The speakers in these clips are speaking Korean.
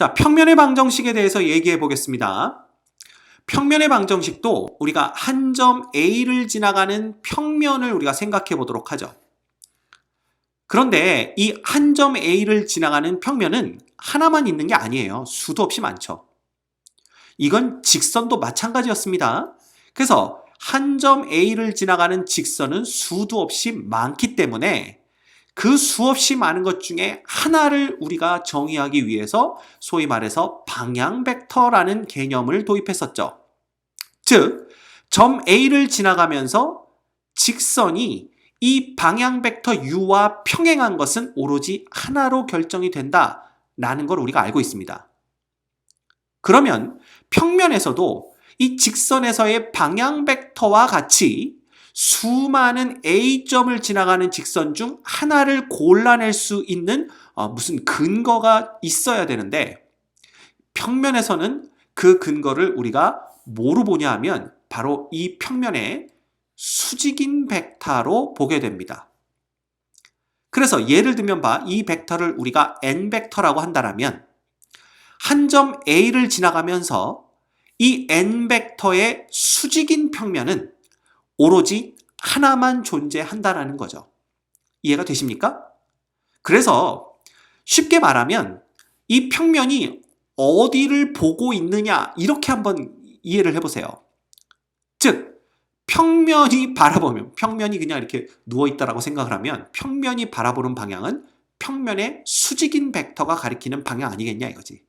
자, 평면의 방정식에 대해서 얘기해 보겠습니다. 평면의 방정식도 우리가 한 점 A를 지나가는 평면을 우리가 생각해 보도록 하죠. 그런데 이 한 점 A를 지나가는 평면은 하나만 있는 게 아니에요. 수도 없이 많죠. 이건 직선도 마찬가지였습니다. 그래서 한 점 A를 지나가는 직선은 수도 없이 많기 때문에 그 수없이 많은 것 중에 하나를 우리가 정의하기 위해서 소위 말해서 방향 벡터라는 개념을 도입했었죠. 즉, 점 A를 지나가면서 직선이 이 방향 벡터 U와 평행한 것은 오로지 하나로 결정이 된다라는 걸 우리가 알고 있습니다. 그러면 평면에서도 이 직선에서의 방향 벡터와 같이 수많은 A점을 지나가는 직선 중 하나를 골라낼 수 있는 무슨 근거가 있어야 되는데, 평면에서는 그 근거를 우리가 뭐로 보냐 하면 바로 이 평면의 수직인 벡터로 보게 됩니다. 그래서 예를 들면 이 벡터를 우리가 n벡터라고 한다면 한 점 A를 지나가면서 이 n벡터의 수직인 평면은 오로지 하나만 존재한다라는 거죠. 이해가 되십니까? 그래서 쉽게 말하면 이 평면이 어디를 보고 있느냐, 이렇게 한번 이해를 해보세요. 즉, 평면이 바라보면, 평면이 그냥 이렇게 누워있다라고 생각을 하면 평면이 바라보는 방향은 평면의 수직인 벡터가 가리키는 방향 아니겠냐 이거지.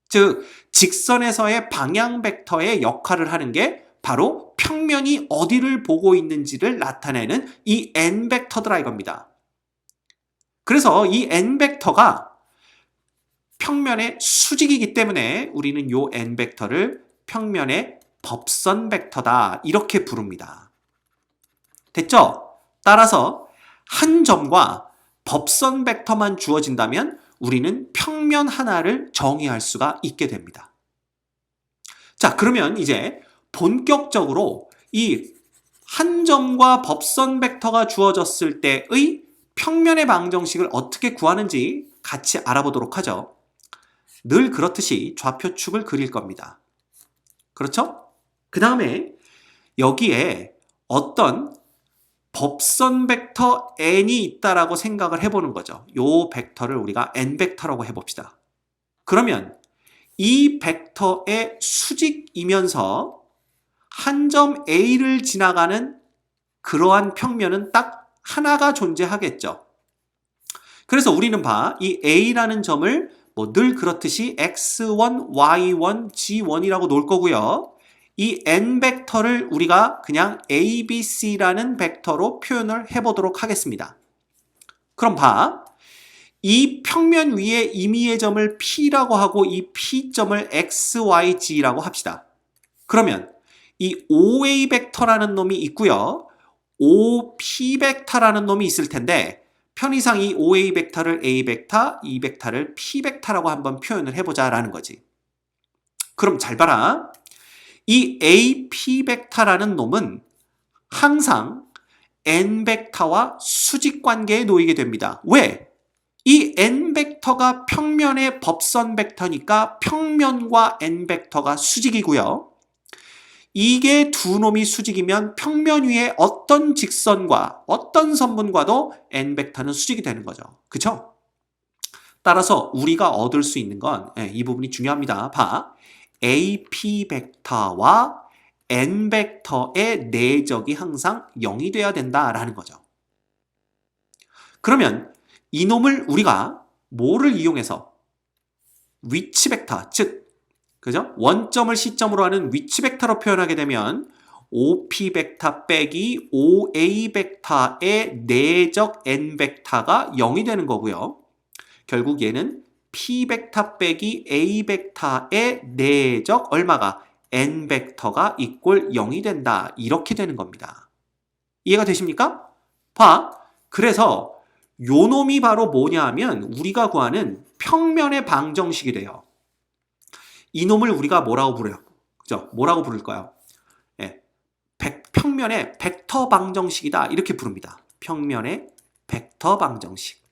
즉, 직선에서의 방향 벡터의 역할을 하는 게 바로 평면이 어디를 보고 있는지를 나타내는 이 n벡터더라 이겁니다. 그래서 이 n벡터가 평면의 수직이기 때문에 우리는 이 n벡터를 평면의 법선 벡터다 이렇게 부릅니다. 됐죠? 따라서 한 점과 법선 벡터만 주어진다면 우리는 평면 하나를 정의할 수가 있게 됩니다. 자, 그러면 이제 본격적으로 이 한 점과 법선 벡터가 주어졌을 때의 평면의 방정식을 어떻게 구하는지 같이 알아보도록 하죠. 늘 그렇듯이 좌표축을 그릴 겁니다. 그렇죠? 그 다음에 여기에 어떤 법선 벡터 n이 있다라고 생각을 해보는 거죠. 이 벡터를 우리가 n벡터라고 해봅시다. 그러면 이 벡터의 수직이면서 한 점 A를 지나가는 그러한 평면은 딱 하나가 존재하겠죠. 그래서 우리는 이 A라는 점을 늘 그렇듯이 x1, y1, g1이라고 놓을 거고요. 이 n벡터를 우리가 그냥 ABC라는 벡터로 표현을 해보도록 하겠습니다. 그럼 이 평면 위에 임의의 점을 P라고 하고 이 P점을 XYG라고 합시다. 그러면 이 OA 벡터라는 놈이 있고요. OP 벡터라는 놈이 있을 텐데 편의상 이 OA 벡터를 A 벡터, 이 벡터를 P 벡터라고 한번 표현을 해보자라는 거지. 그럼 잘 봐라. 이 AP 벡터라는 놈은 항상 N 벡터와 수직 관계에 놓이게 됩니다. 왜? 이 N 벡터가 평면의 법선 벡터니까 평면과 N 벡터가 수직이고요. 이게 두 놈이 수직이면 평면 위에 어떤 직선과 어떤 선분과도 n 벡터는 수직이 되는 거죠. 그쵸? 따라서 우리가 얻을 수 있는 건 이 부분이 중요합니다. AP 벡터와 n 벡터의 내적이 항상 0이 돼야 된다라는 거죠. 그러면 이놈을 우리가 뭐를 이용해서 위치 벡터, 즉 그죠? 원점을 시점으로 하는 위치 벡터로 표현하게 되면 OP 벡터 빼기 OA 벡터의 내적 n 벡터가 0이 되는 거고요. 결국 얘는 P 벡터 빼기 A 벡터의 내적 얼마가 n 벡터가 이꼴 0이 된다. 이렇게 되는 겁니다. 이해가 되십니까? 그래서 요 놈이 바로 뭐냐 하면 우리가 구하는 평면의 방정식이 돼요. 이놈을 우리가 뭐라고 부르요? 그죠? 뭐라고 부를까요? 평면의 벡터 방정식이다. 이렇게 부릅니다. 평면의 벡터 방정식.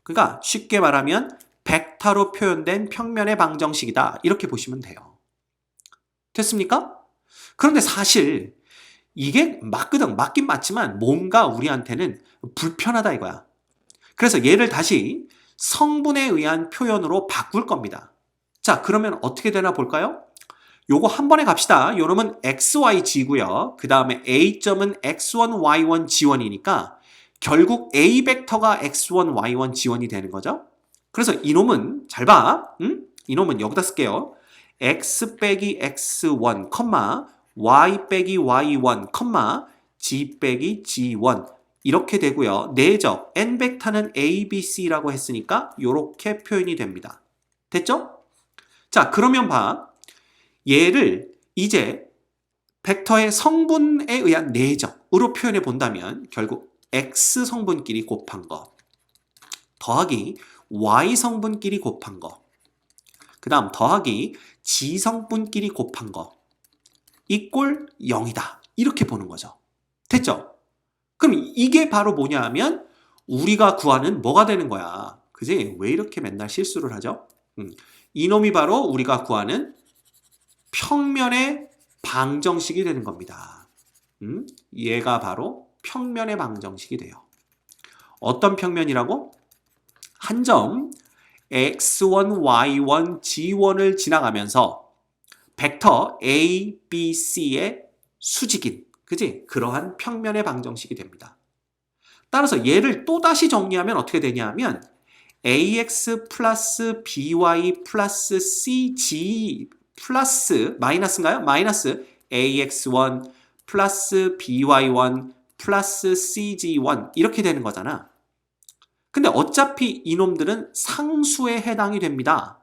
그러니까 쉽게 말하면 벡터로 표현된 평면의 방정식이다. 이렇게 보시면 돼요. 됐습니까? 그런데 사실 이게 맞긴 맞지만 뭔가 우리한테는 불편하다 이거야. 그래서 얘를 다시 성분에 의한 표현으로 바꿀 겁니다. 자, 그러면 어떻게 되나 볼까요? 요거 한 번에 갑시다. 요 놈은 XYG고요. 그 다음에 A점은 X1, Y1, G1이니까 결국 A 벡터가 X1, Y1, G1이 되는 거죠. 그래서 이놈은 잘 봐. 이놈은 여기다 쓸게요. X 빼기 X1, Y 빼기 Y1, G 빼기 G1 이렇게 되고요. 내적 N 벡터는 A, B, C라고 했으니까 이렇게 표현이 됩니다. 됐죠? 자, 그러면 봐. 얘를 이제 벡터의 성분에 의한 내적으로 표현해 본다면 결국 X 성분끼리 곱한 거 더하기 Y 성분끼리 곱한 거 그 다음 더하기 G 성분끼리 곱한 거 이꼴 0이다. 이렇게 보는 거죠. 됐죠? 그럼 이게 바로 뭐냐 하면 우리가 구하는 뭐가 되는 거야. 그지? 왜 이렇게 맨날 실수를 하죠? 이놈이 바로 우리가 구하는 평면의 방정식이 되는 겁니다. 얘가 바로 평면의 방정식이 돼요. 어떤 평면이라고? 한 점 x1, y1, g1을 지나가면서 벡터 a, b, c의 수직인 그지? 그러한 평면의 방정식이 됩니다. 따라서 얘를 또다시 정리하면 어떻게 되냐 하면 ax 플러스 by 플러스 cg 플러스 마이너스인가요? 마이너스 ax1 플러스 by1 플러스 cg1 이렇게 되는 거잖아. 근데 어차피 이놈들은 상수에 해당이 됩니다.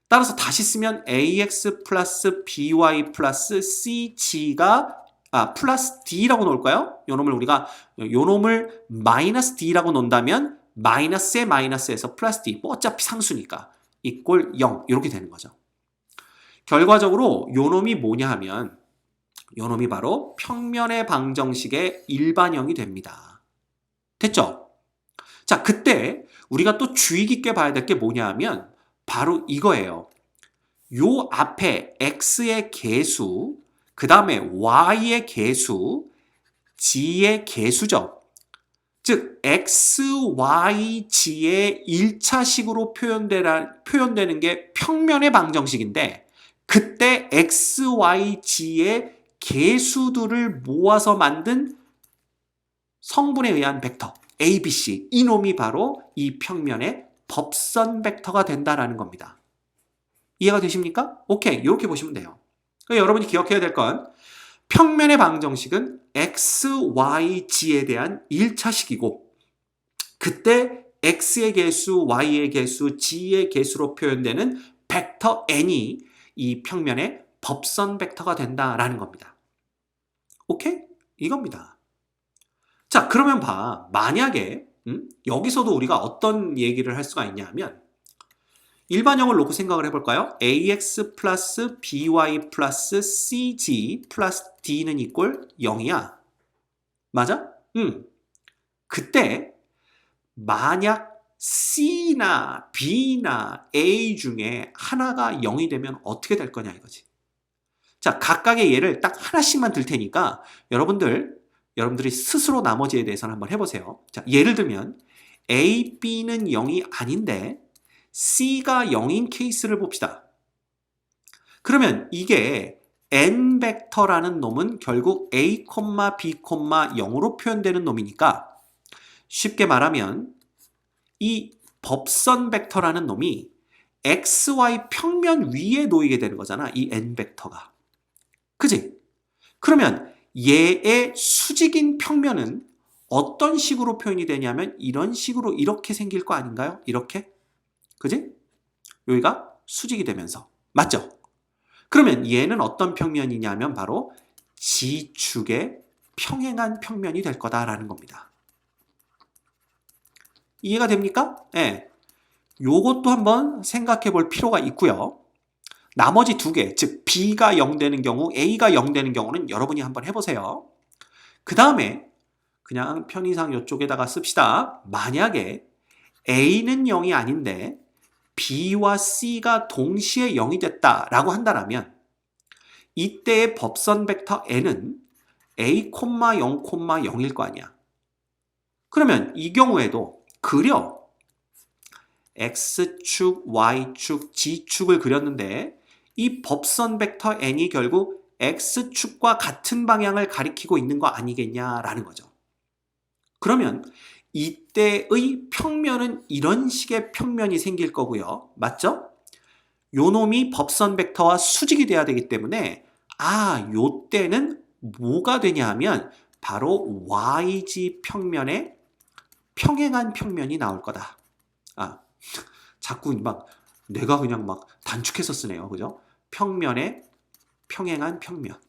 따라서 다시 쓰면 ax 플러스 by 플러스 cg가 플러스 d라고 놓을까요? 요놈을 마이너스 d라고 놓는다면 마이너스에 마이너스에서 플러스 d 뭐 어차피 상수니까 이꼴 0 이렇게 되는 거죠. 결과적으로 요놈이 뭐냐 하면 요놈이 바로 평면의 방정식의 일반형이 됩니다. 됐죠? 자, 그때 우리가 또 주의 깊게 봐야 될 게 뭐냐 하면 바로 이거예요. 요 앞에 x의 개수, 그 다음에 y의 개수, g의 개수죠. 즉 x, y, g의 1차식으로 표현되는 게 평면의 방정식인데 그때 x, y, g의 개수들을 모아서 만든 성분에 의한 벡터 A, B, C 이놈이 바로 이 평면의 법선 벡터가 된다라는 겁니다. 이해가 되십니까? 오케이, 이렇게 보시면 돼요. 그러니까 여러분이 기억해야 될 건 평면의 방정식은 x, y, g에 대한 1차식이고 그때 x의 개수, y의 개수, g의 개수로 표현되는 벡터 n이 이 평면의 법선 벡터가 된다라는 겁니다. 오케이? 이겁니다. 자, 그러면 봐. 만약에 여기서도 우리가 어떤 얘기를 할 수가 있냐 하면 일반형을 놓고 생각을 해볼까요? ax 플러스 by 플러스 cg 플러스 d는 이꼴 0이야. 맞아? 그때 만약 c나 b나 a 중에 하나가 0이 되면 어떻게 될 거냐 이거지. 자, 각각의 예를 딱 하나씩만 들 테니까 여러분들이 스스로 나머지에 대해서는 한번 해보세요. 자, 예를 들면 A, B는 0이 아닌데 C가 0인 케이스를 봅시다. 그러면 이게 N 벡터라는 놈은 결국 A, B, 0으로 표현되는 놈이니까 쉽게 말하면 이 법선 벡터라는 놈이 XY 평면 위에 놓이게 되는 거잖아. 이 N 벡터가. 그지? 그러면 얘의 수직인 평면은 어떤 식으로 표현이 되냐면 이런 식으로 이렇게 생길 거 아닌가요? 이렇게? 그지? 여기가 수직이 되면서. 맞죠? 그러면 얘는 어떤 평면이냐면 바로 G축의 평행한 평면이 될 거다라는 겁니다. 이해가 됩니까? 네. 요것도 한번 생각해 볼 필요가 있고요. 나머지 두 개, 즉 B가 0 되는 경우, A가 0 되는 경우는 여러분이 한번 해보세요. 그 다음에 그냥 편의상 이쪽에다가 씁시다. 만약에 A는 0이 아닌데 B와 C가 동시에 0이 됐다라고 한다면 이때의 법선 벡터 n은 A, 0, 0일 거 아니야. 그러면 이 경우에도 그려 X축, Y축, G축을 그렸는데 이 법선 벡터 n이 결국 X축과 같은 방향을 가리키고 있는 거 아니겠냐라는 거죠. 그러면 이때의 평면은 이런 식의 평면이 생길 거고요. 맞죠? 요 놈이 법선 벡터와 수직이 돼야 되기 때문에 요 때는 뭐가 되냐 하면 바로 YG 평면의 평행한 평면이 나올 거다. 자꾸 막 내가 그냥 막 단축해서 쓰네요. 그죠? 평면의 평행한 평면.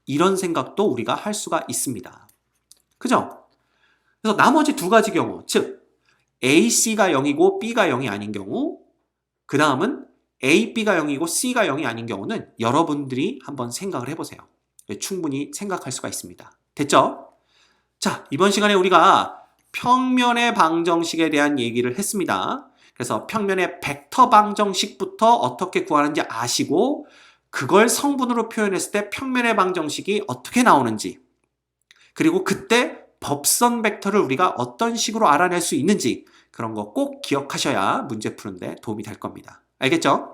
이런 생각도 우리가 할 수가 있습니다. 그죠? 그래서 나머지 두 가지 경우, 즉 AC가 0이고 B가 0이 아닌 경우, 그 다음은 A, B가 0이고 C가 0이 아닌 경우는 여러분들이 한번 생각을 해보세요. 충분히 생각할 수가 있습니다. 됐죠? 자, 이번 시간에 우리가 평면의 방정식에 대한 얘기를 했습니다. 그래서 평면의 벡터 방정식부터 어떻게 구하는지 아시고 그걸 성분으로 표현했을 때 평면의 방정식이 어떻게 나오는지, 그리고 그때 법선 벡터를 우리가 어떤 식으로 알아낼 수 있는지, 그런 거 꼭 기억하셔야 문제 푸는데 도움이 될 겁니다. 알겠죠?